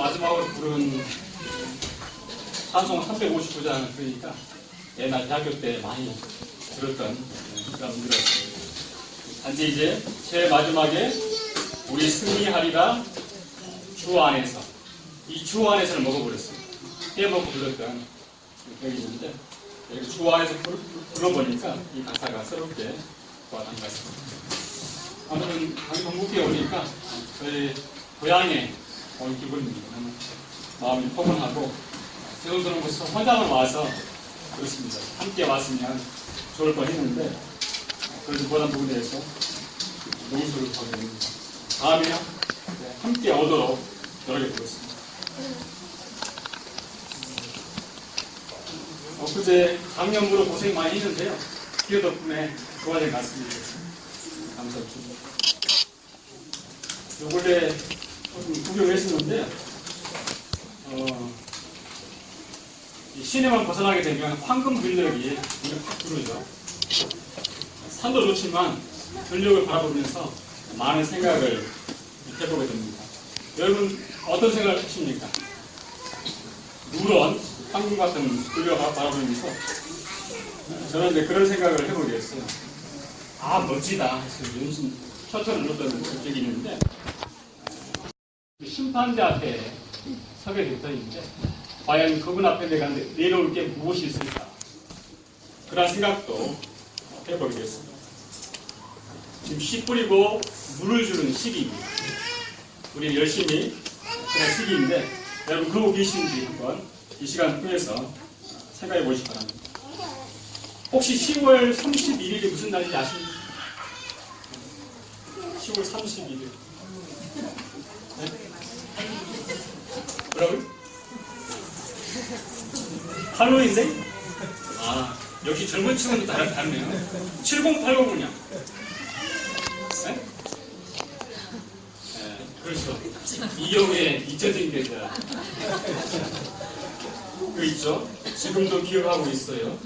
마지막으로 부른 찬송 359장 그러니까 옛날 대학교 때 많이 들었던 그런 노래였습니다. 단지 이제 제일 마지막에 우리 승리하리라 주 안에서 이 주 안에서를 먹어버렸습니다. 깨먹고 불렀던 기억이 있는데 주 안에서 불러보니까 이 가사가 새롭게 와닿은 것 같습니다. 오늘은 강동국에 오니까 저희 고향에 온 기분입니다. 마음이 포근하고 새삼스러운 곳에서 혼자만 와서 그렇습니다. 함께 왔으면 좋을 뻔했는데 그래도 보단 부분에 대해서 용서를 하게 됩니다. 다음에는 함께 오도록 노력해보겠습니다. 엊그제 작년으로 고생 많이 했는데요. 기회 덕분에 좋아진 것 같습니다. 감사합니다. 요 근래 조금 구경했었는데요. 이 시내만 벗어나게 되면 황금 근력이 우리를 확 들어오죠. 산도 좋지만 근력을 바라보면서 많은 생각을 해보게 됩니다. 여러분 어떤 생각을 하십니까? 누런 황금 같은 근력을 바라보면서 저는 이제 그런 생각을 해보게 됐어요. 아 멋지다 해서 연신 셔터를 눌렀던 적이 있는데 심판대 앞에 서게 됐더니인데 과연 그분 앞에 내가 내려올 게 무엇이 있을까? 그런 생각도 해보게 됐습니다. 지금 씨 뿌리고 물을 주는 시기입니다. 우리 열심히 그런 시기인데 여러분 그러고 계신지 한번 이 시간 통해서 생각해 보시기 바랍니다. 혹시 10월 31일이 무슨 날인지 아십니까? 10월 31일. 네? 뭐라고요? 할로윈데? 아, 역시 젊은 층은 다르네요. 7080군요. 네? 네, 그렇죠. 이영의 잊혀진 계절. 그 있죠? 지금도 기억하고 있어요.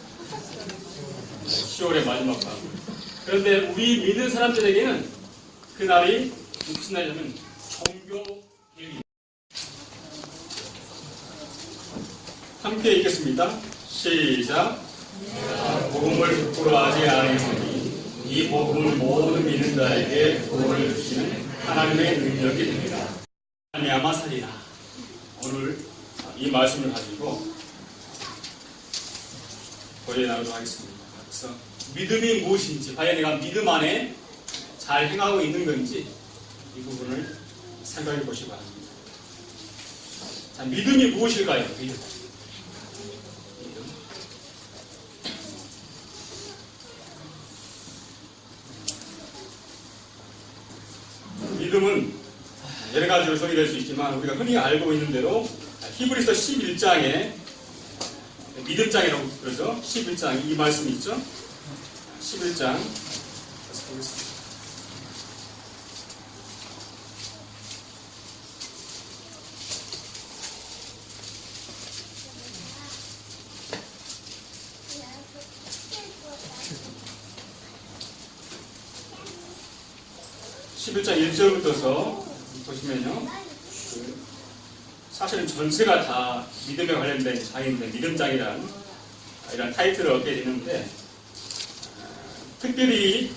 10월의 마지막 밤. 그런데 우리 믿는 사람들에게는 그날이 무슨 날이냐면 종교일입니다. 함께 읽겠습니다. 시작. 복음을 부끄러워하지 아니하니 이 복음을 모든 믿는 자에게 구원을 주시는 하나님의 능력이 됩니다. 말미암아 살리라. 오늘 이 말씀을 가지고 고려해 나가도록 하겠습니다. 그래서 믿음이 무엇인지, 과연 내가 믿음 안에 잘 행하고 있는 건지 이 부분을 생각해 보시기 바랍니다. 자, 믿음이 무엇일까요? 믿음은 여러 가지로 소개될 수 있지만 우리가 흔히 알고 있는 대로 히브리서 11장에 믿음장이라고 그러죠. 11장 이 말씀이 있죠. 11장 다시 보겠습니다. (11장) 1절부터서 보시면요, 사실은 전체가 다 믿음에 관련된 장인데 믿음장이라는 이런 타이틀을 얻게 되는데, 특별히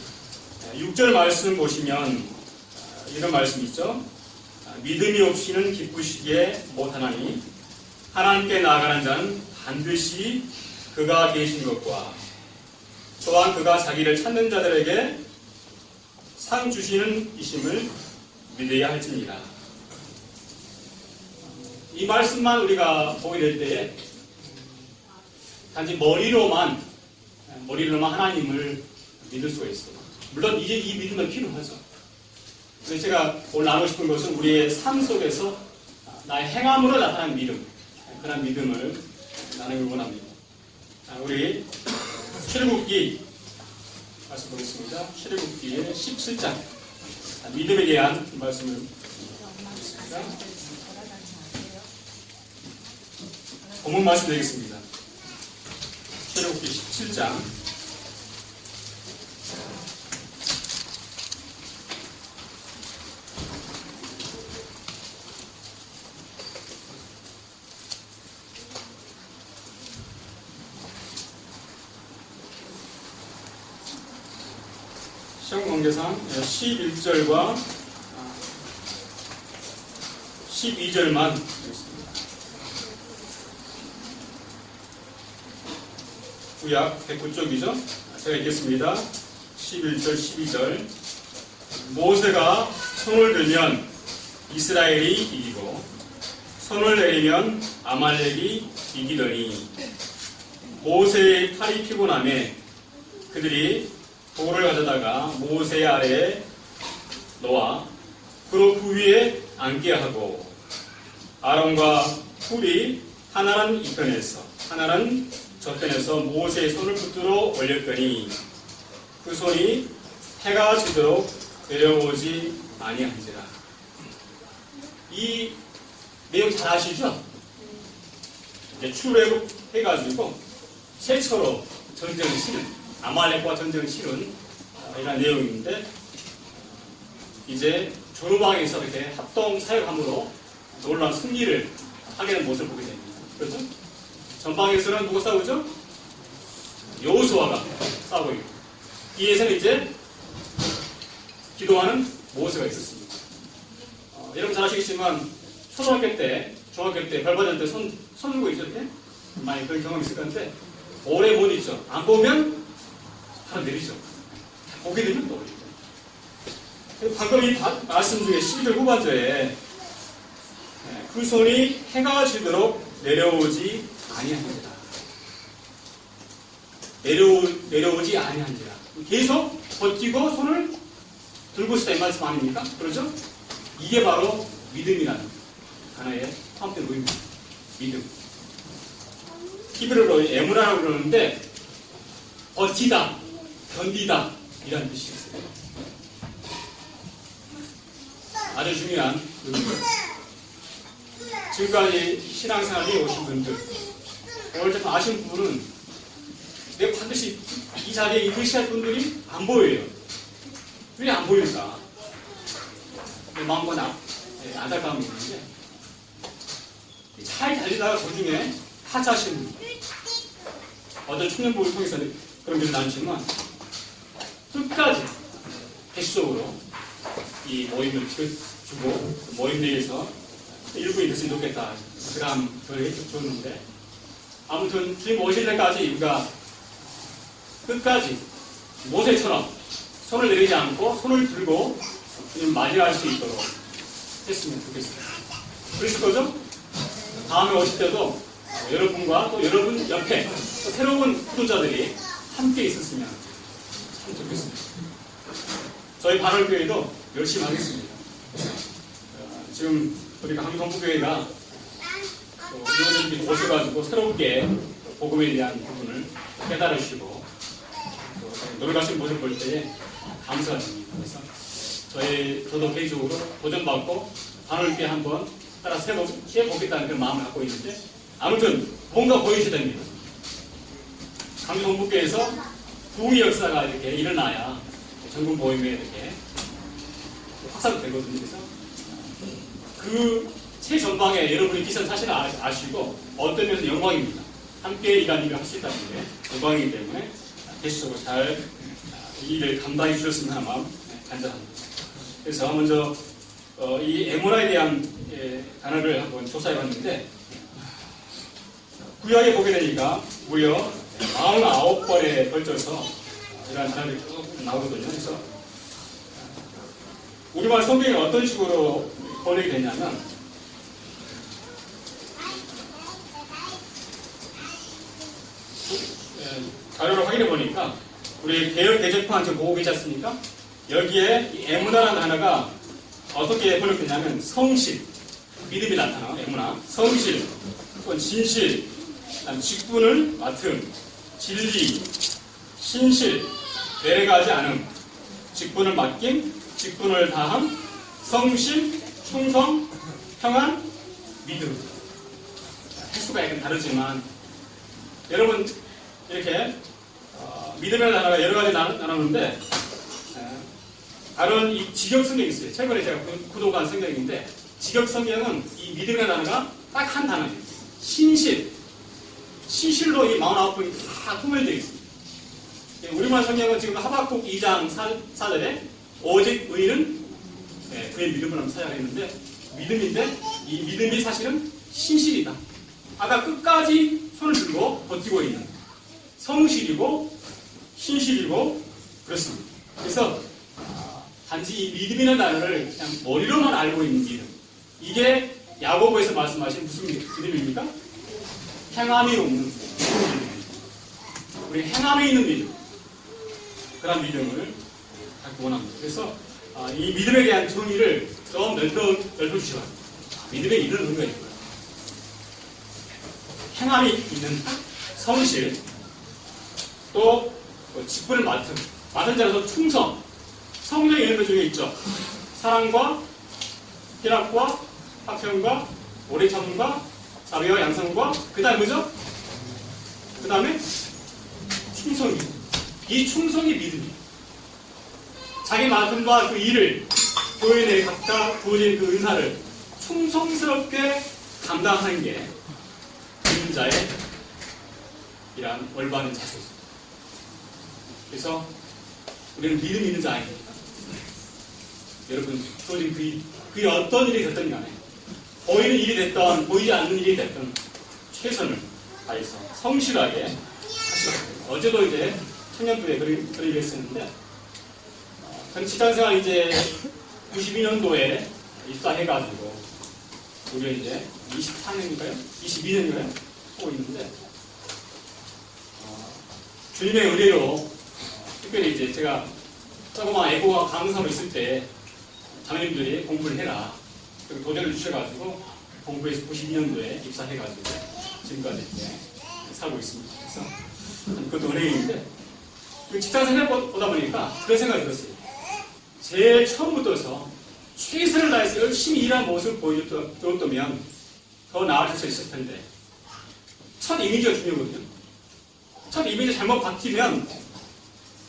6절 말씀 보시면 이런 말씀이 있죠. 믿음이 없이는 기쁘시게 못하나니 하나님께 나아가는 자는 반드시 그가 계신 것과 또한 그가 자기를 찾는 자들에게 상 주시는 이심을 믿어야 할지니라. 이 말씀만 우리가 보게 될 때에 단지 머리로만 하나님을 믿을 수가 있어요. 물론 이제 이 믿음은 필요하죠. 그래서 제가 오늘 나누고 싶은 것은 우리의 삶 속에서 나의 행함으로 나타나는 믿음, 그런 믿음을 나누길 원합니다. 우리 출애굽기 말씀 보겠습니다. 출애굽기의 17장 믿음에 대한 말씀을 보겠습니다. 본문 말씀 드리겠습니다. 출애굽기 17장 1 성경상 11절과 12절만 보겠습니다. 구약 109쪽이죠. 제가 읽겠습니다. 11절, 12절. 모세가 손을 들면 이스라엘이 이기고 손을 내리면 아말렉이 이기더니 모세의 팔이 피곤함에 그들이 돌을 가져다가 모세 아래에 놓아 그로 그 위에 앉게 하고 아론과 훌이 하나는 이편에서 하나는 저편에서 모세의 손을 붙들어 올렸더니 그 손이 해가 지도록 내려오지 아니한지라. 이 내용 잘 아시죠? 이제 출애굽해가지고 최초로 전쟁을 치른 아말렉과 전쟁을 치른 이런 내용인데 이제 조르방에서 이렇게 합동 사역함으로 놀라운 승리를 하게 된 모습을 보게 됩니다. 그렇죠? 전방에서는 누가 싸우죠? 여호수아가 싸우고 있고 뒤에서는 이제 기도하는 모세가 있었습니다. 여러분 잘 아시겠지만 초등학교 때, 중학교 때, 별 받을 때 손 들고 있을 때 많이 그런 경험이 있을 건데 오래 못 있죠. 안 보면 바로 내리죠. 보게 되면 또 올리죠. 방금 이 말씀 중에 12절 후반절에 그 손이 해가 지도록 내려오지 아니한지라. 내려오지 아니한지라. 계속 버티고 손을 들고 있다 이 말씀 아닙니까? 그렇죠? 이게 바로 믿음이라는 하나의 화합된 의미입니다. 믿음. 히브리어로 에무라라고 그러는데 버티다, 견디다 이라는 뜻이 있어요. 아주 중요한 의미입니다. 지금까지 신앙생활에 오신 분들 오늘 좀 아신 분은 내가 반드시 이 자리에 있으실 분들이 안 보여요. 왜 안 보일까? 내 마음과 안타까움이 있는데 잘 달리다가 도중에 하차하신 분 어떤 청년부를 통해서 그런 일을 나누지만 끝까지 계속적으로 이 모임을 주고 모임 내에서 일부에 됐으면 좋겠다. 그 다음 저를 줬는데 아무튼 주님 오실 때까지 우리가 끝까지 모세처럼 손을 내리지 않고 손을 들고 주님 맞이할 수 있도록 했으면 좋겠습니다. 그랬을 거죠? 다음에 오실 때도 여러분과 또 여러분 옆에 또 새로운 구도자들이 함께 있었으면 참 좋겠습니다. 저희 반월교회도 열심히 하겠습니다. 지금 우리가 한국동부교회가 의원님들이 오셔가지고 새롭게 복음에 대한 부분을 깨달으시고 노력하시는 모습을 볼 때에 감사가 됩니다. 그래서 저도 개인적으로 도전받고 반월교회 한번 따라 해보겠다는 그런 마음을 갖고 있는데 아무튼 뭔가 보이셔야 됩니다. 강동북교에서 부흥의 역사가 이렇게 일어나야 전국 모임에 이렇게 확산이 되거든요. 그래서 그 최전방에 여러분이 기선 사실을 아시고 어떤 면에서 영광입니다. 함께 이런 일을 할 수 있다는 게 영광이기 때문에 계속적으로 잘 이 일을 감당해 주셨으면 하는 마음 간절합니다. 그래서 먼저 이 에모라에 대한 단어를 한번 조사해 봤는데 구약에 보게 되니까 무려 49번에 걸쳐서 이러한 단어들이 쭉 나오거든요. 그래서 우리말 성경이 어떤 식으로 번역이 되냐면 자료를 확인해 보니까 우리 개혁 개정판 지금 보고 계시 않습니까? 여기에 이 에무나라는 단어가 어떻게 번역되냐면 성실, 믿음이라는 단어, 에무나, 성실, 진실, 직분을 맡음, 진리, 신실, 내려가지 않음, 직분을 맡김, 직분을 다함, 성실, 충성, 평안, 믿음. 횟수가 약간 다르지만 여러분 이렇게 믿음이라는 단어가 여러 가지 나누는데 다른 이 직역 성경이 있어요. 최근에 제가 구독한 성경인데 직역 성경은 이 믿음이라는 단어가 딱 한 단어예요. 신실. 신실로 이 49번이 다 꾸며져 있습니다. 우리말 성경은 지금 하박국 2장 4절에 오직 의인은 그의 믿음을 한번 사용했는데 믿음인데 이 믿음이 사실은 신실이다. 아까 끝까지 손을 들고 버티고 있는 성실이고 신실이고 그렇습니다. 그래서 단지 이 믿음이라는 단어를 그냥 머리로만 알고 있는 믿음. 이게 야고보에서 말씀하신 무슨 믿음입니까? 행함이 없는 믿음입니다. 우리 행함이 있는 믿음. 그런 믿음을 갖기 원합니다. 그래서 이 믿음에 대한 정의를 좀 넓혀주시기 바랍니다. 믿음에 이런 의미가 있고요. 행함이 있는 성실, 또 직분을 맡은 자로서 충성, 성령의 이런 것 중에 있죠. 사랑과 희락과 화평과 오래 참음과 자비와 양성과 그 다음에 뭐죠? 그 다음에 충성이. 이 충성이 믿음이에요. 자기 맡음과 그 일을 교인에 각자 부어진 그 은사를 충성스럽게 감당하는 게 믿는 자의 이러한 올바른 자세죠. 그래서 우리는 믿음 있는 자입니다. 여러분, 주어진 그 어떤 일이 됐든 간에 보이는 일이 됐던 보이지 않는 일이 됐든 최선을 다해서 성실하게 하시기 바랍니다. 어제도 이제 청년부에 그런 일을 했었는데 저는 직장생활 이제 92년도에 입사해가지고 우리 이제 24년인가요? 22년인가요? 하고 있는데 주님의 은혜로 특별히 이제 제가 조그마한 애고가 강사로 있을 때 자매님들이 공부를 해라. 그리고 도전을 주셔가지고 공부해서 92년도에 입사해가지고 지금까지 이제 살고 있습니다. 그래서 그것도 은혜인데 직장생활 보다 보니까 그런 생각이 들었어요. 제일 처음부터서 최선을 다해서 열심히 일한 모습을 보여줬다면 더 나아질 수 있을 텐데 첫 이미지가 중요하거든요. 첫 이미지 잘못 바뀌면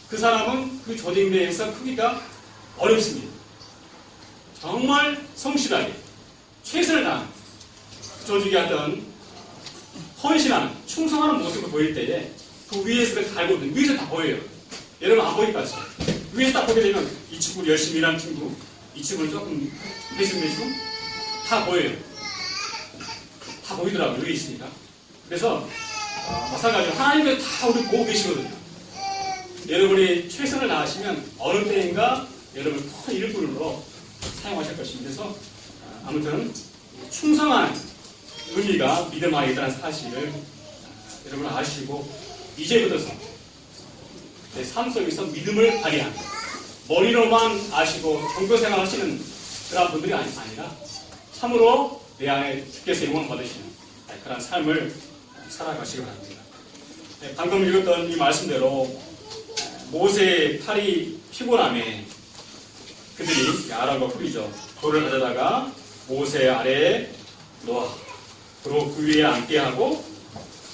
그 사람은 그 조직 내에서 크기가 어렵습니다. 정말 성실하게 최선을 다한 조직이 하던 헌신하는 충성하는 모습을 보일 때에 그 위에서 다 알거든요. 위에서 다 보여요. 여러분 안 보니까 위에서 딱 보게 되면 이 친구 열심히 일하는 친구, 이 친구는 조금 배신배신 다 보여요. 다 보이더라고요. 위에 있으니까. 그래서 마찬가지로 하나님께서 다 우리 보고 계시거든요. 여러분이 최선을 다하시면 어느 때인가 여러분 큰 일꾼으로 사용하실 것입니다. 그래서 아무튼 충성한 의미가 믿음 안에 있다는 사실을 여러분 아시고 이제부터서 내 삶 속에서 믿음을 발휘하는 머리로만 아시고 종교생활 하시는 그런 분들이 아니라 참으로 내 안에 주께서 영광 받으시는 그런 삶을 살아가시기 바랍니다. 방금 읽었던 이 말씀대로 모세의 팔이 피곤함에 그들이 아람과 훌이죠. 돌을 가져다가 모세 아래에 놓아 그리고 그 위에 앉게 하고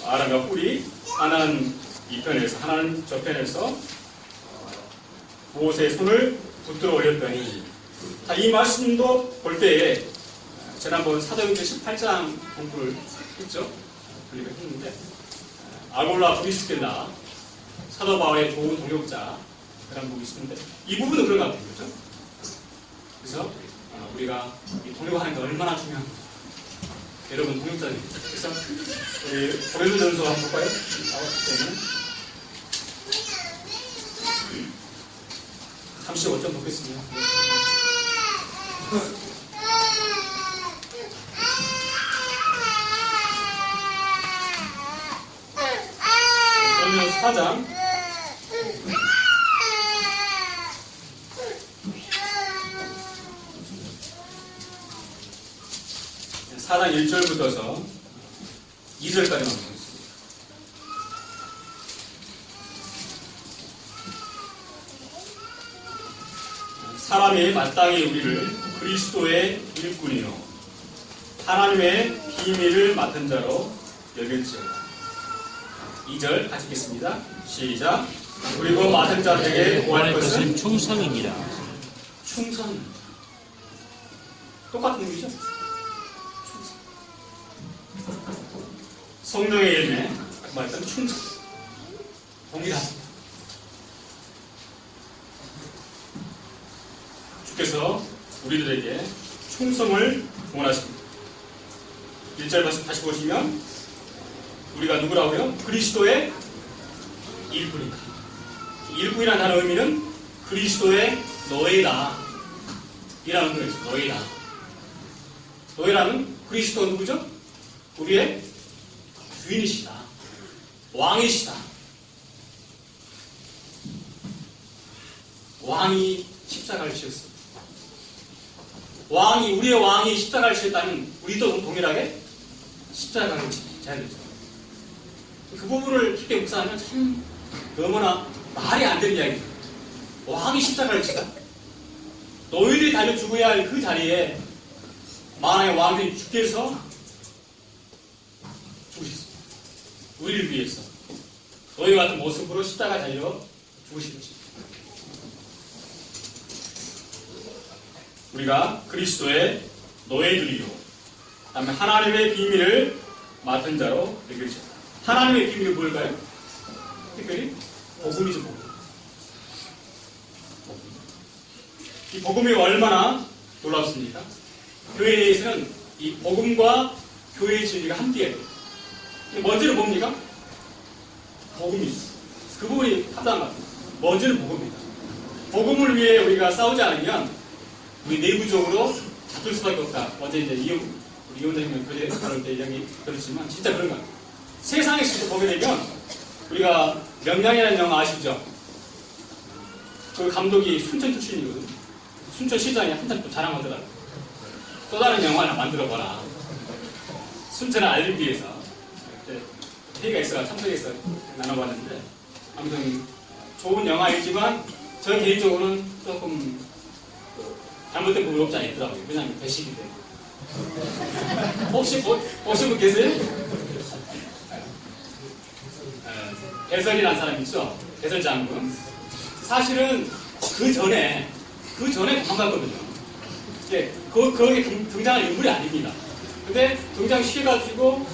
아람과 훌이 하나는 이편에서 하나는 저편에서 모세의 손을 붙들어 올렸더니 이 말씀도 볼 때에 지난번 사도행전 18장 공부를 했죠. 그리고 했는데 아골라 브리스길라 사도 바울의 좋은 동역자 그런 부분이 있었는데 이 부분은 그런 것 같아요. 그렇죠? 그래서 우리가 이 동역하는 게 얼마나 중요한가. 여러분 동역자입니다. 그래서 우리 고린도전서 한번 볼까요? 나왔을 때는 35점 보겠습니다. 그러면 4장 4장 1절부터서 2절까지만 보겠습니다. 사람이 마땅히 우리를 그리스도의 일꾼이요 하나님의 비밀을 맡은 자로 여길지어다. 2절 같이 읽겠습니다. 시작. 그리고 맡은 자들에게 구할 것은 충성입니다. 충성. 똑같은 의미죠? 성령의 열매, 아까 말했던 충성. 동일합니다. 주께서 우리들에게 충성을 원하십니다. 1절 말씀 다시 보시면 우리가 누구라고요? 그리스도의 일부니까. 일부이라는 단어 의미는 그리스도의 노예다 이라는 거예요. 노예다. 노예라는 그리스도 누구죠? 우리의 주인이시다. 왕이시다. 왕이 십자가를 지었습니다. 우리의 왕이 십자가를 지었다면 우리도 동일하게 십자가를 져야 되죠. 그 부분을 깊게 묵상하면 참 너무나 말이 안 되는 이야기입니다. 왕이 십자가를 지다. 노예들이 달려 죽어야 할 그 자리에 만왕의 왕들이 주께서 죽으셨습니다. 우리를 위해서 노예 같은 모습으로 십자가 달려 죽으신 것입니다. 우리가 그리스도의 노예들이요. 그 다음에 하나님의 비밀을 맡은 자로 여겨집니다. 하나님의 비밀이 뭘까요? 특별히 복음이죠. 복음. 이 복음이 얼마나 놀랍습니까? 교회에 대해서는 이 복음과 교회의 진리가 함께해요. 먼저는 뭡니까? 복음이죠. 그 부분이 합당한 것 같아요. 먼저는 복음입니다. 복음을 위해 우리가 싸우지 않으면 우리 내부적으로 다툴 수밖에 없다. 어제 이제 우리 이원장님은 그제 그럴 때 이야기 들었지만 진짜 그런 것 같아요. 세상에 직접 보게 되면 우리가 명량이라는 영화 아시죠? 그 감독이 순천 출신이거든요. 순천시장이 한참 또 자랑하더라고요. 또 다른 영화 하나 만들어봐라. 순천을 알리기 위해서 회의가 있어 참석해서 나눠봤는데 아무튼 좋은 영화이지만 저 개인적으로는 조금 잘못된 부분이 없지 않아 있더라고요. 왜냐하면 배식이 돼요. 혹시 분 계세요? 배설이라는 사람 있죠? 배설 장군. 사실은 그 전에 도망갔거든요. 거기에 등장할 인물이 아닙니다. 근데 등장시켜가지고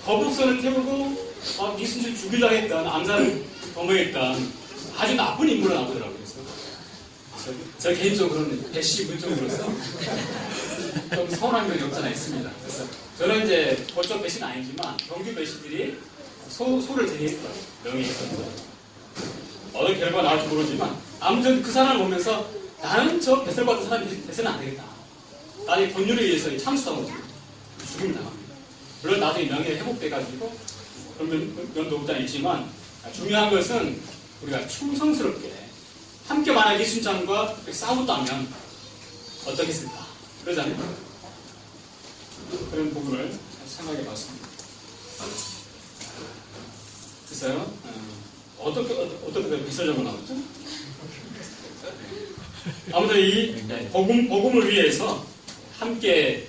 거북선을 태우고 이순신 죽이려고 했던 암살을 범했던 아주 나쁜 인물로 나오더라고요. 저 개인적으로는 배씨 물적으로서 좀 서운한 면이 없잖아 있습니다. 그래서 저는 이제 법적 배씨는 아니지만 경규 배씨들이 소를 제기했더라고요. 명예훼손으로. 어떤 결과가 나올지 모르지만 아무튼 그 사람을 보면서 나는 저 배설받은 사람이 돼서는 안 되겠다. 나의 권유를 위해서 참수하고 죽임을 당합니다. 물론 나중에 명예가 회복돼가지고 그런 면도 없지 있지만 중요한 것은 우리가 충성스럽게 함께 만약 이순장과 싸웠다면 어떻겠습니까? 그러잖아요. 그런 부분을 생각해 봤습니다. 글쎄요, 어떻게 비설적으로 나왔죠? 아무튼 이 복음을 위해서 함께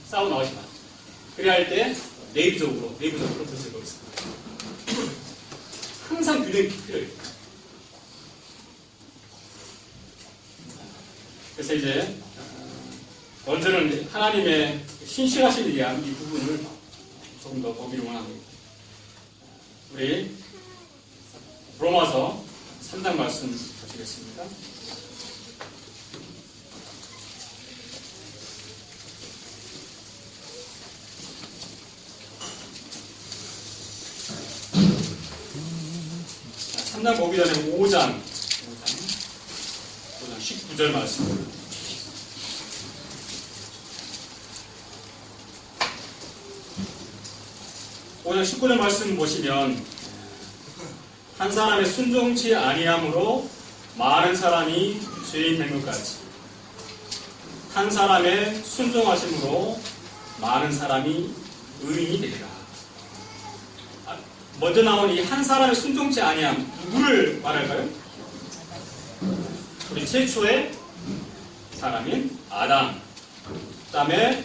싸워 나오시면 그래야 할 때 내부적으로 뜻을 보겠습니다. 항상 균형이 필요해요. 그래서 이제 먼저는 하나님의 신실하심에 대한 이 부분을 조금 더 보기를 원합니다. 우리 로마서 3장 말씀 드리겠습니다. 자, 3장 보기 전에 5장 19절 말씀. 오늘 19절 말씀 보시면 한 사람의 순종치 아니함으로 많은 사람이 죄인 된 것 같이 한 사람의 순종하심으로 많은 사람이 의인이 되리라. 먼저 나온 이 한 사람의 순종치 아니함 누구를 말할까요? 우리 최초의 사람인 아담. 그 다음에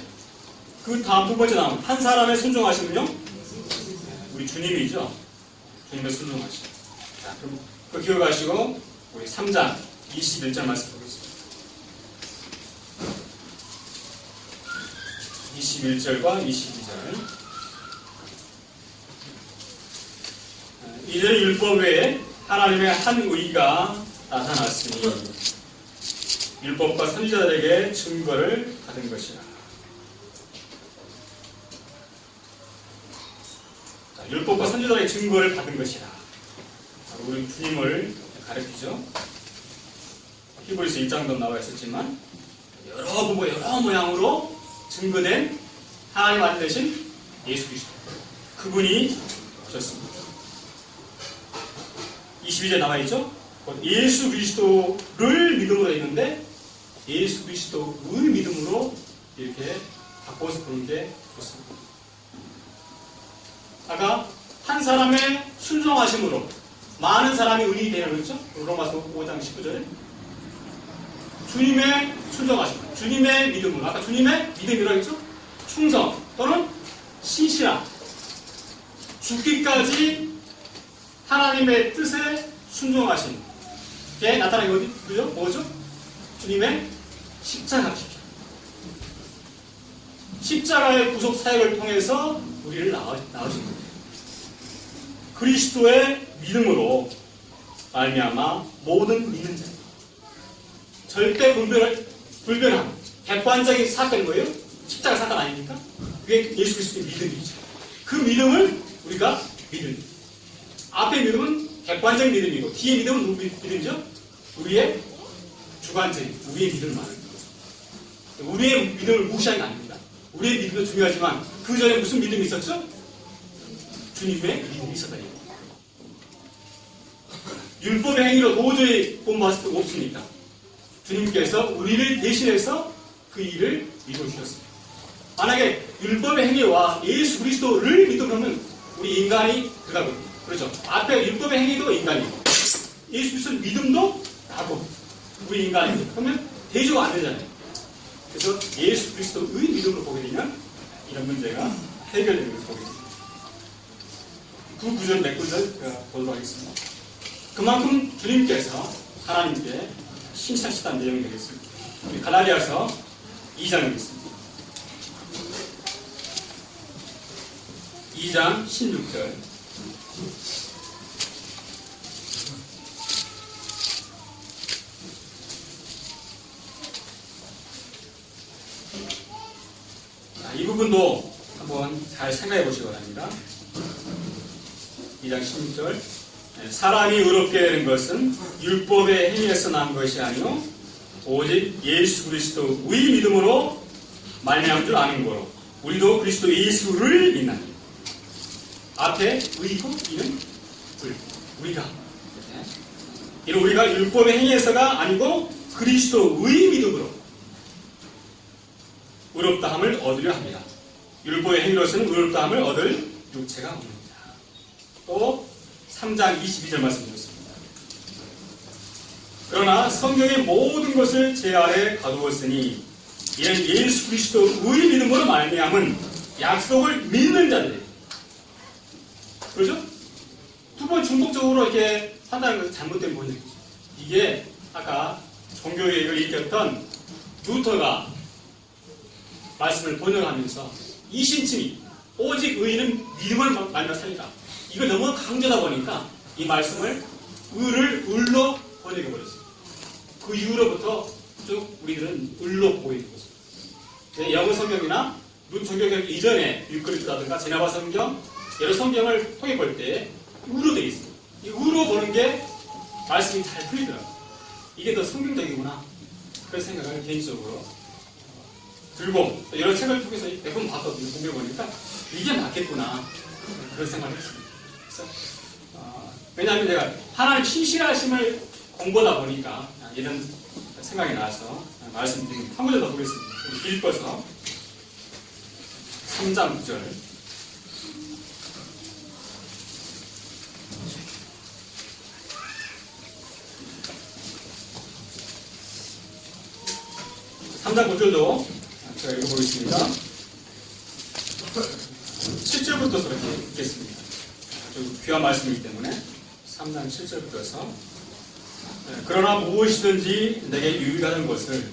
그 다음 두 번째 나온 한 사람의 순종하심은요? 우리 주님이죠. 주님의 순종하심. 자, 그럼 그 기억하시고 우리 3장 21절 말씀 보겠습니다. 21절과 22절. 이는 율법 외에 하나님의 한 의가 나타났으니 율법과 선지자들에게 증거를 받은 것이라. 자, 율법과 선지자들에게 증거를 받은 것이라. 우리 주님을 가르치죠. 히브리서 1장도 나와 있었지만 여러 부모 여러 모양으로 증거된 하나님 아들 되신 예수 그리스도, 그분이 오셨습니다. 22절 나와 있죠. 예수 그리스도를 믿음으로 했는데 예수 그리스도의 믿음으로 이렇게 바꿔서 부른 게 좋습니다. 아까 한 사람의 순종하심으로 많은 사람이 의인이 되라고 했죠. 로마서 5장 19절에 주님의 순종하심, 주님의 믿음으로, 아까 주님의 믿음이라고 했죠. 충성 또는 신실함, 죽기까지 하나님의 뜻에 순종하신 게 나타나는 게 어디죠? 뭐죠? 주님의 십자가십시오. 십자가의 구속 사역을 통해서 우리를 낳으신 겁니다. 그리스도의 믿음으로 말미암아 모든 믿는 자, 절대 불변함, 객관적인 사건인 거예요. 십자가 사건 아닙니까? 그게 예수 그리스도의 믿음이죠. 그 믿음을 우리가 믿는. 앞에 믿음은 객관적인 믿음이고 뒤에 믿음은 누구 믿음이죠? 우리의 주관적인, 우리의 믿음을 말하는 거예요. 우리의 믿음을 무시하는 게 아닙니다. 우리의 믿음도 중요하지만 그 전에 무슨 믿음이 있었죠? 주님의 믿음이 있었다니. 율법의 행위로 도저히 본받을 수 없으니까 주님께서 우리를 대신해서 그 일을 이루어주셨습니다. 만약에 율법의 행위와 예수 그리스도를 믿으면 우리 인간이 들어가거든요. 그렇죠? 앞에 율법의 행위도 인간이고 예수 그리스도 믿음도 나고 우리 인간이고 그러면 대조가 안 되잖아요. 그래서 예수 그리스도의 믿음으로 보게 되면 이런 문제가 해결되는 것을 보게 됩니다. 그 구절 몇 구절 보도록 하겠습니다. 그만큼 주님께서 하나님께 신실하시다는 내용이 되겠습니다. 우리 갈라디아서 2장에 있습니다. 2장 16절. 이 부분도 한번 잘 생각해 보시기 바랍니다. 2장 16절. 사람이 의롭게 되는 것은 율법의 행위에서 난 것이 아니요 오직 예수 그리스도의 믿음으로 말미암은 줄 아는 거로 우리도 그리스도 예수를 믿나니. 앞에 의고 이는 불. 우리가. 이는 우리가 율법의 행위에서가 아니고 그리스도의 믿음으로 의롭다함을 얻으려 합니다. 율법의 행위로서는 의롭다함을 얻을 육체가 없습니다. 또 3장 22절 말씀드렸습니다. 그러나 성경의 모든 것을 제 아래 가두었으니 이는 예수 그리스도의 믿음으로 말미암은 약속을 믿는 자들이에요. 그렇죠? 두 번 중독적으로 이렇게 한다는 것은 잘못된 본질이죠. 이게 아까 종교개혁을 일으켰던 루터가 말씀을 번역하면서 이신칭이 오직 의인은 믿음을 말며 살리라. 이걸 너무 강조하다 보니까 이 말씀을 의를 을로 번역해버렸어요. 그 이후로부터 쭉 우리들은 을로 보고 있는 거죠. 영어 성경이나 종교개혁 이전에 유크리스라든가 제네바 성경 여러 성경을 통해 볼 때 의로 되어 있습니다. 이 의로 보는 게 말씀이 잘 풀리더라고요. 이게 더 성경적이구나. 그런 생각을 개인적으로 들고 여러 책을 통해서 몇 번 봤거든요. 공부해보니까 이게 맞겠구나. 그런 생각을 했습니다. 그래서 왜냐하면 제가 하나님 신실하심을 공부하다 보니까 이런 생각이 나서 말씀드립니다. 한 문제 더 보겠습니다. 읽어서 3장 9절. 삼장 9절도 제가 읽어보겠습니다. 7절부터 그렇게 읽겠습니다. 아주 귀한 말씀이기 때문에 3장 7절부터서 그러나 무엇이든지 내게 유익하는 것을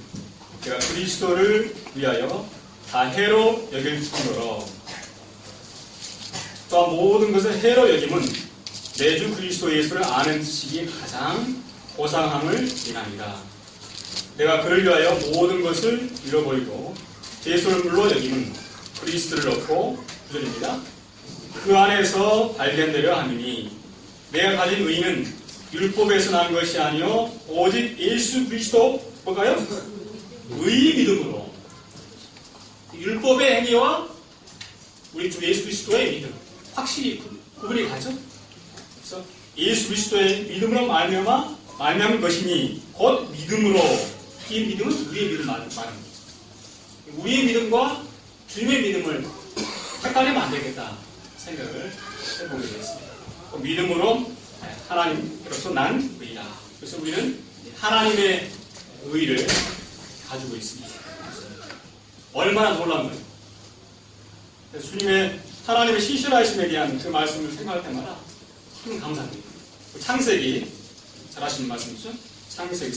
내가 그리스도를 위하여 다 해로 여길 뿐더러 또한 모든 것을 해로 여김은 내 주 그리스도 예수를 아는 지식이 가장 고상함을 인합니다. 내가 그를 위하여 모든 것을 잃어버리고 제소물로 여기는 그리스도를 얻고 구절입니다. 그 안에서 발견되려 하느니 내가 가진 의는 율법에서 난 것이 아니요 오직 예수 그리스도 뭘까요? 의 믿음으로. 율법의 행위와 우리 주 예수 그리스도의 믿음 확실히 구분이 가죠. 그래서 예수 그리스도의 믿음으로 말미암은 것이니 곧 믿음으로. 이 믿음은 우리의 믿음 말하는 거죠. 우리의 믿음과 주님의 믿음을 헷갈리면 안 되겠다 생각을 해보게 되었습니다. 믿음으로 하나님으로서 난 의다. 그래서 우리는 하나님의 의를 가지고 있습니다. 얼마나 놀라운 거예요. 주님의 하나님의 신실하심에 대한 그 말씀을 생각할 때마다 참 감사합니다. 창세기 잘 아시는 말씀이죠? 창세기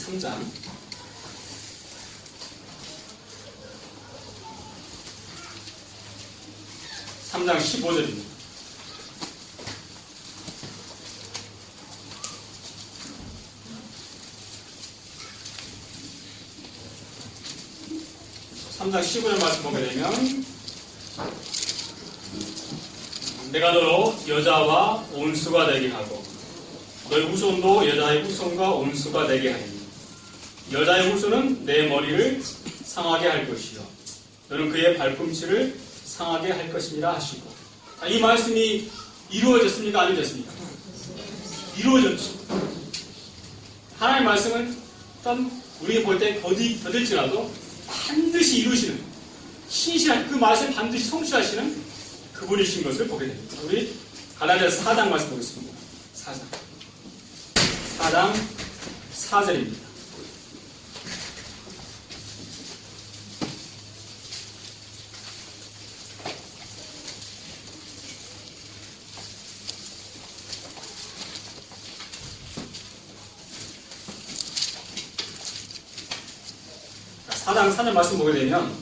3장 15절입니다. (3장 15절) 말씀 보게 되면 내가 너로 여자와 온수가 되게 하고 너의 후손도 여자의 후손과 온수가 되게 하니 여자의 후손은 내 머리를 상하게 할 것이요 너는 그의 발꿈치를 상하게 할 것입니다 하시고. 이 말씀이 이루어졌습니까? 안 이루어졌습니까? 이루어졌죠. 하나님의 말씀은 어떤 우리가 볼 때 더딜지라도 반드시 이루시는 신실한 그 말씀을 반드시 성취하시는 그분이신 것을 보게 됩니다. 우리 갈라디아서 4장 말씀 보겠습니다. 4장 4절입니다. 사장 4절 말씀 보게 되면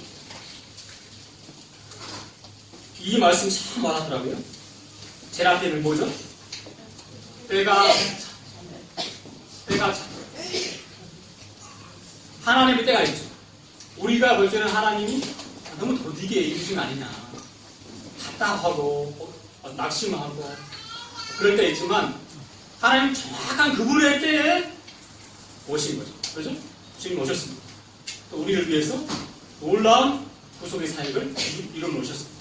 이 말씀 참 와닿더라고요. 제일 앞에 있는 뭐죠? 때가 하나님의 때가 있죠. 우리가 볼 때는 하나님이 너무 더디게 이루신 아니냐, 답답하고 낙심하고 그럴 때 있지만 하나님 정확한 그분의 때에 오신 거죠. 그렇죠? 지금 오셨습니다. 또 우리를 위해서 놀라운 구속의 사역을 이루어 놓으셨습니다.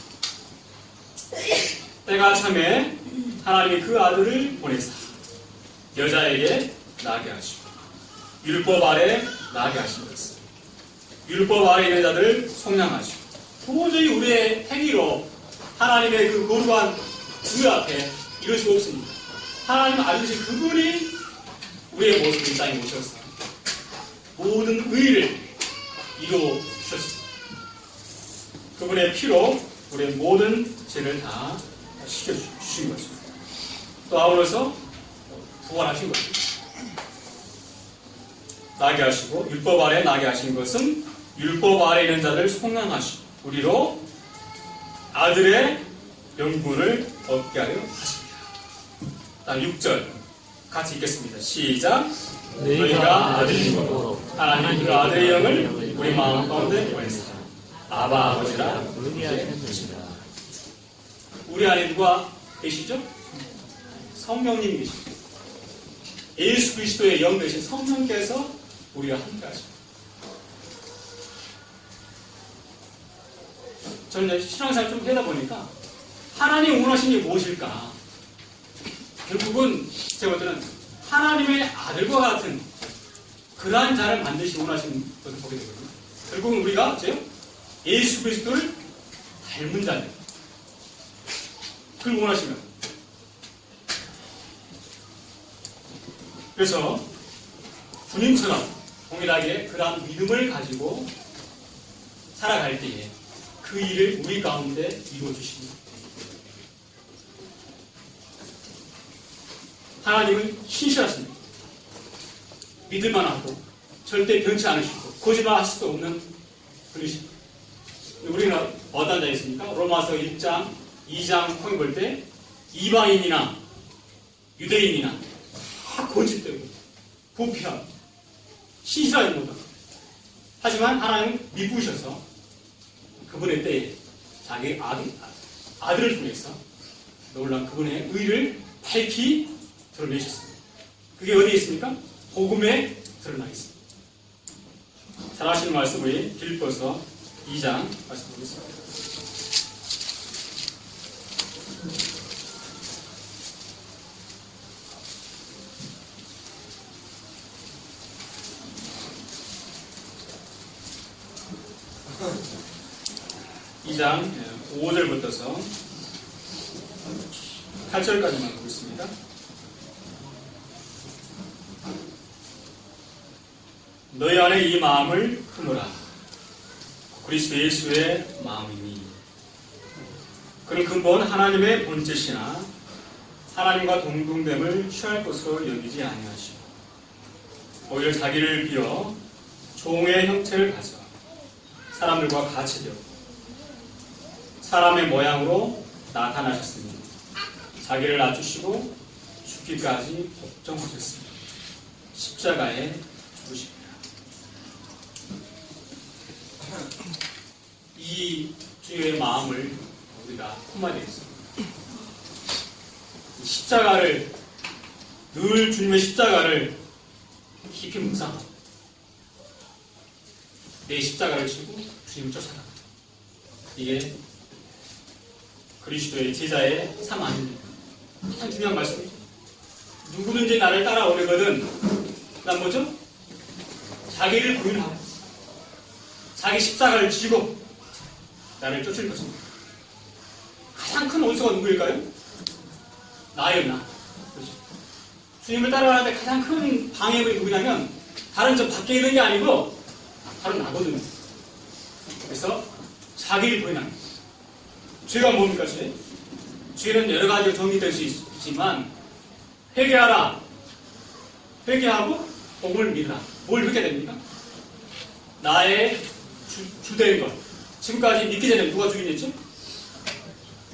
때가 참에 하나님이 그 아들을 보내사 여자에게 나게 하시고 율법 아래 나게 하신 것을 율법 아래 있는 자들을 속량하시고 도저히 우리의 행위로 하나님의 그 거룩한 주 앞에 이룰 수 없습니다. 하나님 아버지 그분이 우리의 모습을 이 땅에 오셔서 모든 의를 이루어 주셨습니다. 그분의 피로 우리의 모든 죄를 다 씻겨주신 것입니다. 또 아울러서 부활하신 것입니다. 나게 하시고 율법 아래 나게 하신 것은 율법 아래 있는 자를 속량하시고 우리로 아들의 영분을 얻게 하려 하십니다. 다음 6절 같이 읽겠습니다. 시작. 너희가 아들이므로 하나님 그 아들의 영을 우리 마음 가운데 보내사 아바 아버지라 부르시라. 우리 안에 누가 계시죠? 성령님이 계십니다. 예수 그리스도의 영 되신 성령께서 우리와 함께 하십니다. 저는 신앙생활 좀 하다 보니까 하나님 원하신 게 무엇일까? 결국은 제가 볼 때는 하나님의 아들과 같은 그러한 자를 반드시 원하시는 것을 보게 되거든요. 결국은 우리가 예수 그리스도를 닮은 자들, 그걸 원하시면. 그래서 주님처럼 동일하게 그러한 믿음을 가지고 살아갈 때에 그 일을 우리 가운데 이루어 주십니다. 하나님은 신실하십니다. 믿을만 하고 절대 변치 않으시고 거짓말 하실 수 없는 분이십니다. 우리가 어떤 자 있습니까? 로마서 1장, 2장 통해 볼 때 이방인이나 유대인이나 다 거짓되고 부패하고 신실하지 못하고 하지만 하나님 미쁘셔서 그분의 때에 자기 아들을 통해서 놀라운 그분의 의를 밝히 드러내셨습니다. 그게 어디에 있습니까? 복음에 드러나 있습니다. 잘 아시는 말씀 우리 빌립보서 2장 말씀 보겠습니다. 이 장 5절부터서 8절까지만 보겠습니다. 너희 안에 이 마음을 품으라. 그리스도 예수의 마음이니. 그는 근본 하나님의 본뜻이나 하나님과 동등됨을 취할 것으로 여기지 아니하시고 오히려 자기를 비워 종의 형체를 가져 사람들과 같이 되었고 사람의 모양으로 나타나셨으니 자기를 낮추시고 죽기까지 복종하셨습니다. 십자가에 죽으십니다. 이 주의 마음을 우리가 품어야 되겠습니다. 십자가를 늘 주님의 십자가를 깊이 묵상하고 내 십자가를 지고 주님을 쫓아가는 이게 그리스도의 제자의 삶 아닙니까? 가장 중요한 말씀이죠. 누구든지 나를 따라오려거든 난 뭐죠? 자기를 부인하고 자기 십자가를 지고 나를 쫓을 것입니다. 가장 큰 원수가 누구일까요? 나예요, 나. 그렇죠? 주님을 따라가는데 가장 큰 방해물이 누구냐면 다른 저 밖에 있는 게 아니고 바로 나거든요. 그래서 자기를 부인합니다. 죄가 뭡니까, 죄? 죄는 여러 가지로 정리될 수 있지만 회개하라. 회개하고 복음을 믿으라. 뭘 믿게 됩니까? 나의 주된 것. 지금까지 믿기 전에 누가 주인이었죠?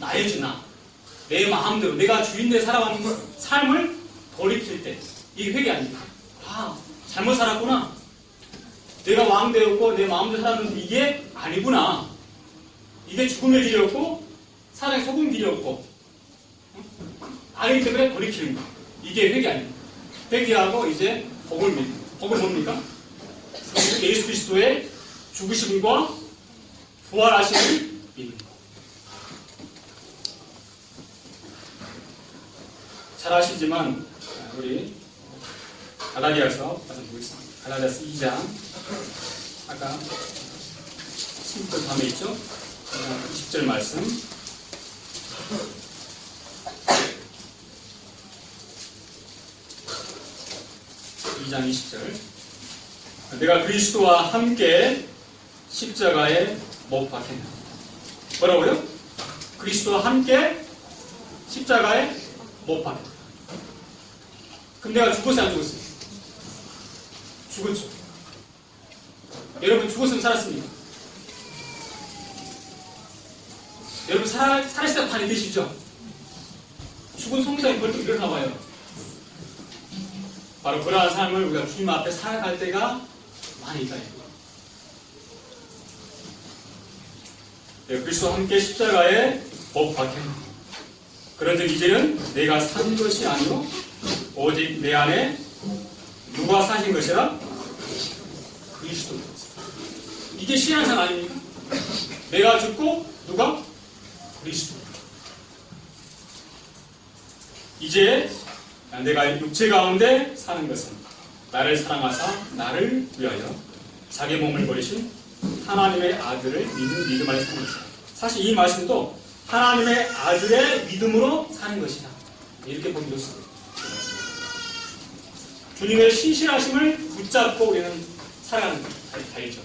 나의 주, 나. 내 마음대로 내가 주인대 살아가는 삶을 돌이킬 때 이게 회개 아닙니까? 아, 잘못 살았구나. 내가 왕되었고 내 마음대로 살았는데 이게 아니구나. 이게 죽음의 길이었고 사랑의 속은 길이었고 아니기 때문에 돌이키는 거. 이게 회개 아닙니까? 회개하고 이제 복을 믿는 거. 복은 뭡니까? 예수 그리스도의 죽으심과 부활하심을 믿는 거. 잘 아시지만 우리 갈라디아서 보겠습니다. 갈라디아서 2장 아까 16절 다음에 있죠? 20절 말씀 2장 20절 내가 그리스도와 함께 십자가에 못 박혔다. 뭐라고요? 그리스도와 함께 십자가에 못 박혔다. 그럼 내가 죽었어요, 안 죽었어요? 죽었죠. 여러분 죽었으면 살았습니까? 여러분 살아있을 때 반이 되시죠? 죽은 성장이 벌떡 일어나 봐요. 바로 그러한 삶을 우리가 주님 앞에 살아갈 때가 많이 있다. 그리스도와 함께 십자가에 못 박혔다. 그런즉 이제는 내가 산 것이 아니오 오직 내 안에 누가 사신 것이라? 그리스도. 이게 신앙생 아닙니까? 내가 죽고 누가? 그리스도. 이제 내가 육체 가운데 사는 것은 나를 사랑하사 나를 위하여 자기 몸을 버리신 하나님의 아들을 믿는 믿음 안에 사는 것이다. 사실 이 말씀도 하나님의 아들의 믿음으로 사는 것이다. 이렇게 보면 좋습니다. 주님의 신실하심을 붙잡고 우리는 살아가는 달이죠.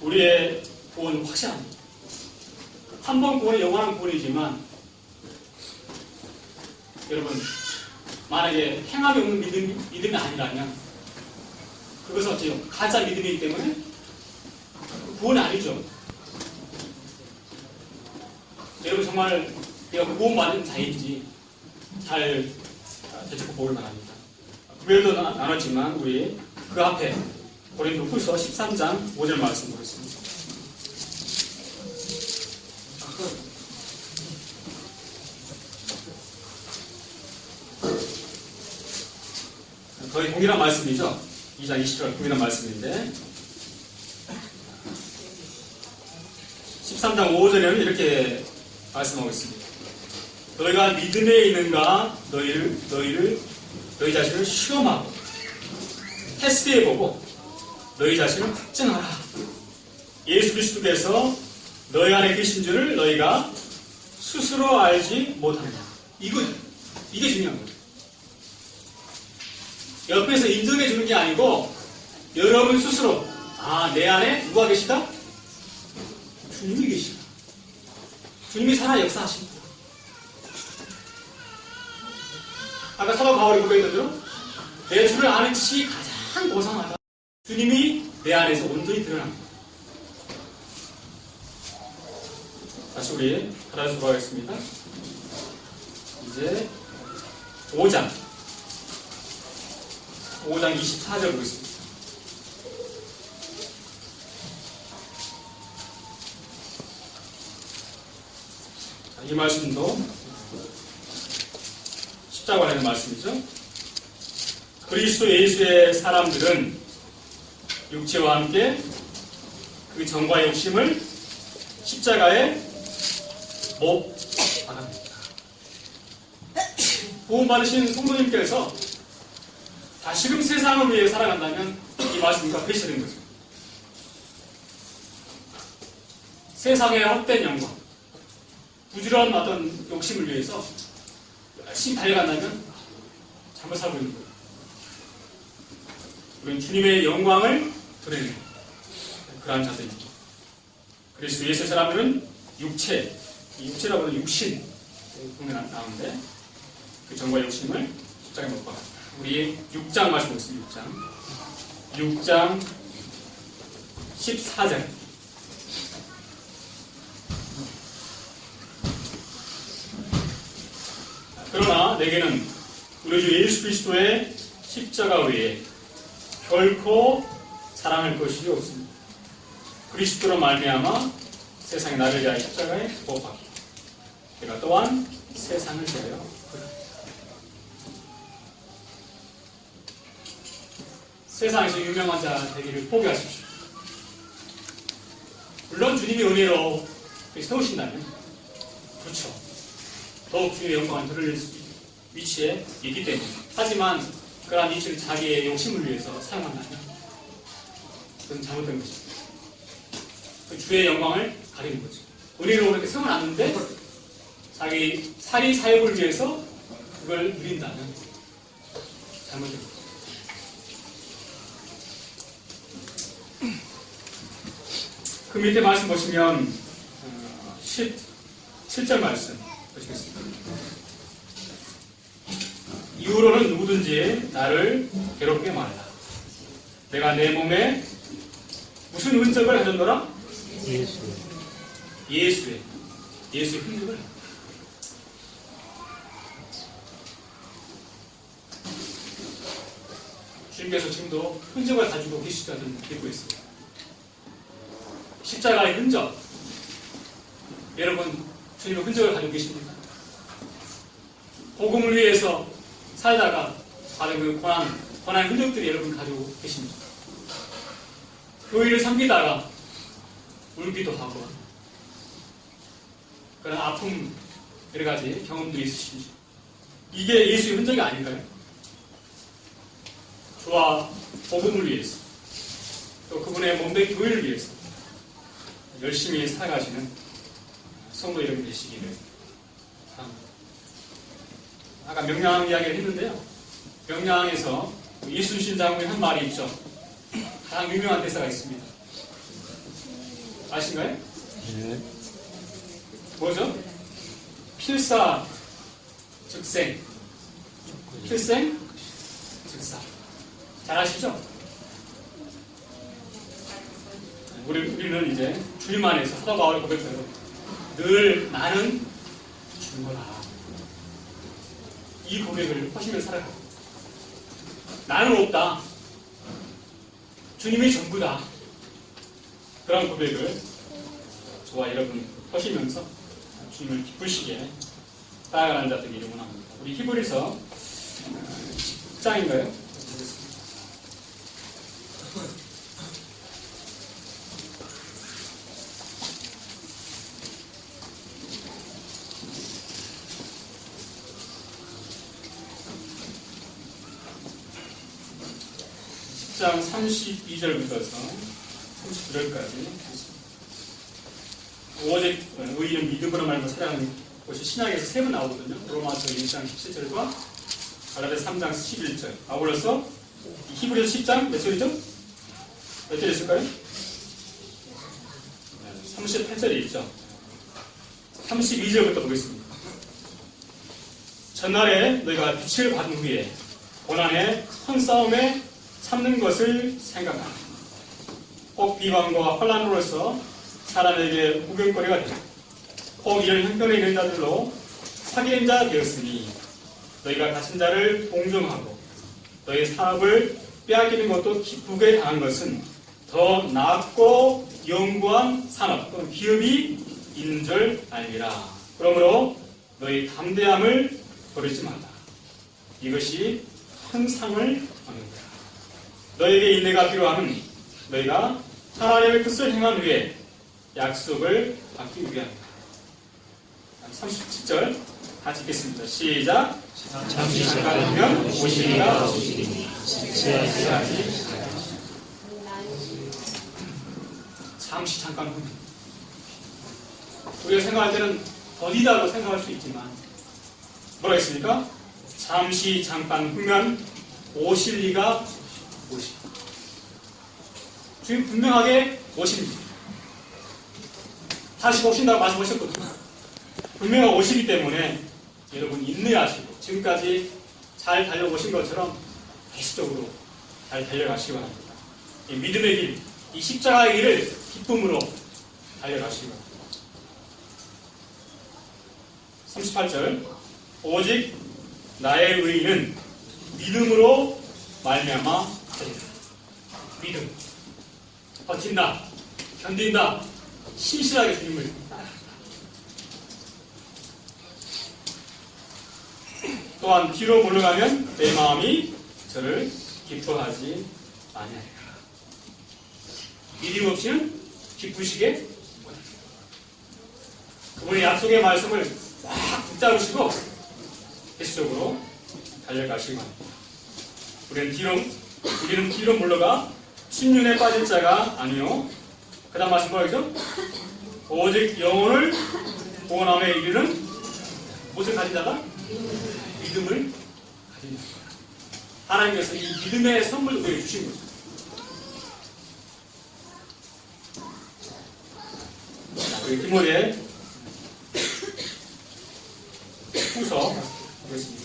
우리의 구원은 확실합니다. 한 번 구원이 영원한 구원이지만 여러분 만약에 행함이 없는 믿음이 아니라면 그것은 어째요? 가짜 믿음이기 때문에 구원이 아니죠. 여러분 정말 내가 구원받은 자인지 잘 되짚어 보길 바랍니다. 구별도 나눴지만 우리 그 앞에 고린도후서 13장 5절 말씀 보겠습니다. 거의 동일한 말씀이죠. 2장 20절 동일한 말씀인데 13장 5절에는 이렇게 말씀하고 있습니다. 너희가 믿음에 있는가 너희 자신을 시험하고 테스트해보고 너희 자신을 확증하라. 예수 그리스도께서 너희 안에 계신 줄을 너희가 스스로 알지 못하느냐. 이게 중요한 거예요. 옆에서 인정해 주는 게 아니고 여러분 스스로 내 안에 누가 계시다? 주님이 계시다. 주님이 살아 역사하십니다. 아까 사도 바울이 고백했던 대로 내 주를 아는 지식이 가장 고상하다. 주님이 내 안에서 온전히 드러납니다. 다시 우리 하나씩 돌아가겠습니다. 이제 5장 24절 보겠습니다. 이 말씀도 십자가 관련된 말씀이죠. 그리스도 예수의 사람들은 육체와 함께 그 정과 욕심을 십자가에 못 박아냅니다. 구원받으신 성도님께서 다시금 세상을 위해 살아간다면 이 말씀과 배신된 거죠. 세상의 헛된 영광, 부지런한 어떤 욕심을 위해서 열심히 달려간다면 잘못 살고 있는 거예요. 우리는 주님의 영광을 드러내는 그러한 자들입니다. 그리스도 예수의 사람들은 육체라고 하는 육신 분명히 나오는데 그 정과 욕심을 십자가에 못 박았다. 우리 6장 말씀 보겠습니다. 6장 14절. 그러나 내게는 우리 주 예수 그리스도의 십자가 외에 결코 사랑할 것이 없습니다. 그리스도로 말미암아 세상이 나를 위하여 십자가에 못 박히고 내가 또한 세상을 위하여 세상에서 유명한 자 되기를 포기하십시오. 물론 주님이 은혜로 세우신다면 그렇죠. 더욱 주의 영광을 드러낼 수 있는 위치에 있기 때문에. 하지만 그러한 위치를 자기의 욕심을 위해서 사용한다면 그건 잘못된 것입니다. 그 주의 영광을 가리는 거죠. 은혜로 그렇게 세워놨는데 자기 살이 사역을 위해서 그걸 누린다면 잘못된 거죠. 그 밑에 말씀 보시면 17절 말씀 보시겠습니다. 이후로는 누구든지 나를 괴롭게 말라. 내가 내 몸에 무슨 흔적을 하셨노라? 예수의 흔적을. 주님께서 지금도 흔적을 가지고 계시다는 믿고 있습니다. 십자가의 흔적. 여러분, 주님의 흔적을 가지고 계십니까? 복음을 위해서 살다가 받은 그 고난 흔적들이 여러분 가지고 계십니다. 교회를 섬기다가 울기도 하고 그런 아픔 여러 가지 경험들이 있으신지 이게 예수의 흔적이 아닐까요? 주와 복음을 위해서 또 그분의 몸된 교회를 위해서 열심히 살아가시는 성도 여러분 되시기를 바랍니다. 아까 명량 이야기를 했는데요. 명량에서 이순신 장군이 한 말이 있죠. 가장 유명한 대사가 있습니다. 아신가요? 네. 뭐죠? 필사 즉생. 필생 즉사. 잘 아시죠? 우리는 이제 주님 안에서 사도 바울의 고백대로 늘 나는 주는 거다. 이 고백을 하시며 살아가고 나는 없다. 주님이 전부다. 그런 고백을 저와 여러분 하시면서 주님을 기쁘시게 따라가는 자 되기를 원합니다. 우리 히브리서 10장인가요? 10장 32절부터서 39절까지 오직 의인은 믿음으로 말고 살아가는 것이 신약에서 세 번 나오거든요. 로마서 1장 17절과 갈라디아서 3장 11절. 아울러서 히브리서 10장 몇 절이죠? 몇 절 있을까요? 38절이 있죠. 32절부터 보겠습니다. 전날에 너희가 빛을 받은 후에 고난의 큰 싸움에 참는 것을 생각하라. 혹 비방과 혼란으로서 사람에게 후견거리가 되고 혹 이런 형편에 있는 자들로 사기인 자 되었으니 너희가 다친 자를 동정하고 너희 산업을 빼앗기는 것도 기쁘게 당한 것은 더 낫고 영구한 산업 또는 기업이 있는 줄 알리라. 그러므로 너희 담대함을 버리지 말라. 이것이 큰 상을 얻는 거야. 너희에게 인내가 필요하면 너희가 하나님의 뜻을 행한 후에 약속을 받기 위함이다. 37절 같이 읽겠습니다. 시작. 잠시 잠깐이면 오시리가 오시리니 지체하지 잠시 잠깐 후면 우리가 생각할 때는 더디다고 생각할 수 있지만 뭐라 했습니까? 잠시 잠깐 후면 오실 리가 오시. 주님 분명하게 오십니다. 다시 오신다고 말씀하셨거든요. 분명하게 오시기 때문에 여러분 인내하시고 지금까지 잘 달려오신 것처럼 계속적으로 잘 달려가시기 바랍니다. 이 믿음의 길, 이 십자가의 길을 기쁨으로 달려가시기 바랍니다. 38절 오직 나의 의인은 믿음으로 말미암아 되리라. 믿음 버틴다, 견딘다, 신실하게 주님을 따라간다. 또한 뒤로 물러가면 내 마음이 저를 기뻐하지 아니하리라. 믿음 없이는 기쁘시게 못합니다. 그분의 약속의 말씀을 꽉 붙잡으시고 계속적으로 달려가시기 바랍니다. 우리는 뒤로 물러가 신륜에 빠질 자가 아니요. 그 다음 말씀 뭐라죠? 오직 영혼을 구원함에 이르는 무엇을 가진 자다? 믿음을 가진 자다. 하나님께서 이 믿음의 선물을 우리에게 주신 거죠. 우리 디모데 후서 보겠습니다.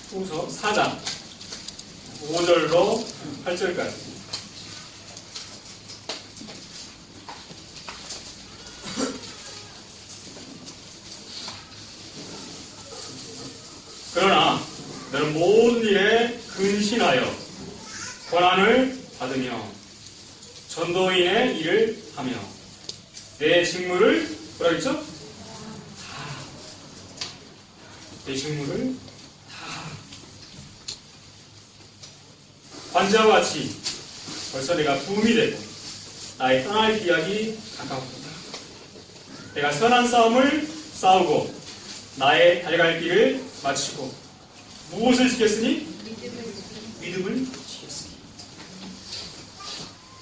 후서 4장 5절로 8절까지. 그러나 너는 모든 일에 근신하여 권한을 받으며 전도인의 일을 하며 내 직무를 뭐라 그랬죠? 내 직무를 관자와 같이 벌써 내가 부음이 되고 나의 떠날 기약이 가까웠다. 내가 선한 싸움을 싸우고 나의 달려갈 길을 마치고 무엇을 지켰으니? 믿음을 지켰으니.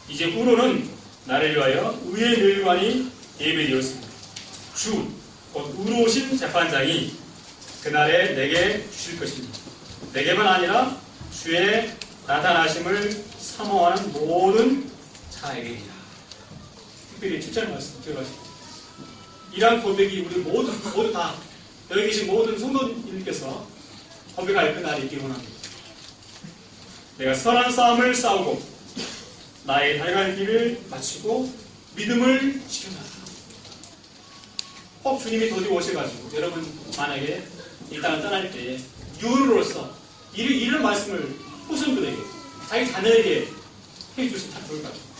이제 후로는 나를 위하여 의의 멸관이 예배되었습니다. 주, 곧 의로우신 재판장이 그날에 내게 주실 것입니다. 내게만 아니라 주의 나타나심을 사모하는 모든 자에게이다. 특별히 7절 말씀 들어가십니다. 이러한 고백이 우리 모두 다 여기 계신 모든 성도님께서 고백할 그날이 있기 원합니다. 내가 선한 싸움을 싸우고 나의 달갈길을 마치고 믿음을 지켜라. 혹 주님이 도저히 오셔가지고 여러분 만약에 이 땅을 떠날 때 유언으로서 이런 말씀을 후손들에게 자기 자녀에게 해주시면 참 좋을 것 같아요.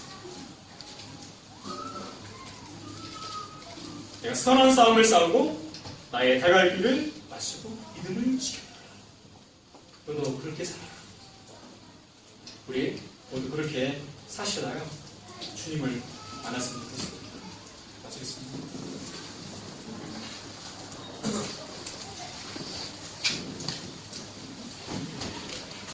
내가 선한 싸움을 싸우고 나의 달갈길을 마치고 믿음을 지켜라. 너도 그렇게 살아라. 우리 모두 그렇게 사시다가 주님을 만났으면 좋겠습니다. 마치겠습니다.